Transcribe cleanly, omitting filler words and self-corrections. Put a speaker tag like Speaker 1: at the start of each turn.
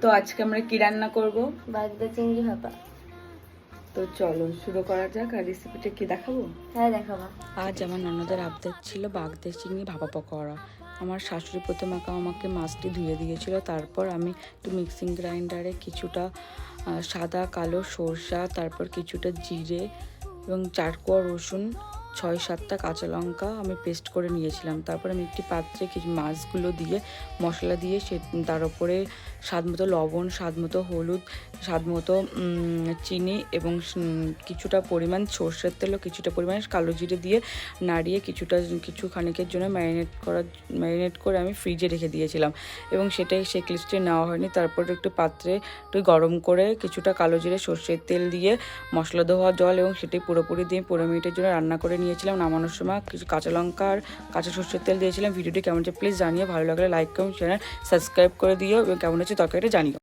Speaker 1: তো আজকে আমরা কি রান্না করব?
Speaker 2: বাগদা চিংড়ি ভাপা।
Speaker 1: তো চলো শুরু করা যাক। আর রেসিপিটা কি দেখাবো?
Speaker 2: হ্যাঁ দেখাবো।
Speaker 1: আজ আমার ননদের আবদার ছিল বাগদা চিংড়ি ভাপা পকোড়া। আমার শাশুড়ি প্রথমে আমাকে মাছটি ধুয়ে দিয়েছিল, তারপর আমি একটু মিক্সিং গ্রাইন্ডারে কিছুটা সাদা কালো সরষা, তারপর কিছুটা জিরে এবং 4 কোয়া রসুন, 6-7টা কাঁচা লঙ্কা আমি পেস্ট করে নিয়েছিলাম। তারপর আমি একটি পাত্রে কিছু মাছগুলো দিয়ে মশলা দিয়ে তার উপরে স্বাদমতো লবণ, স্বাদমতো হলুদ, স্বাদমতো চিনি এবং কিছুটা পরিমাণ সর্ষের তেল ও কিছুটা পরিমাণ কালো জিরে দিয়ে নাড়িয়ে কিছু খানিকের জন্য ম্যারিনেট করে আমি ফ্রিজে রেখে দিয়েছিলাম এবং সেই ক্লিপসটি নেওয়া হয়নি। তারপর একটু পাত্রে একটু গরম করে কিছুটা কালো জিরে, সর্ষের তেল দিয়ে মশলা ধোয়া জল এবং সেটি পুরোপুরি দিয়ে 15 মিনিটের জন্য রান্না করে নিয়েছিলাম। নামানোর সময় কিছু কাঁচা লঙ্কা আর কাঁচা সর্ষের তেল দিয়েছিলাম। ভিডিওটি কেমন হচ্ছে প্লিজ জানিয়ে, ভালো লাগলে লাইক কমেন্ট চ্যানেল সাবস্ক্রাইব করে দিও এবং কেমন হচ্ছে তরকারিটা জানিও।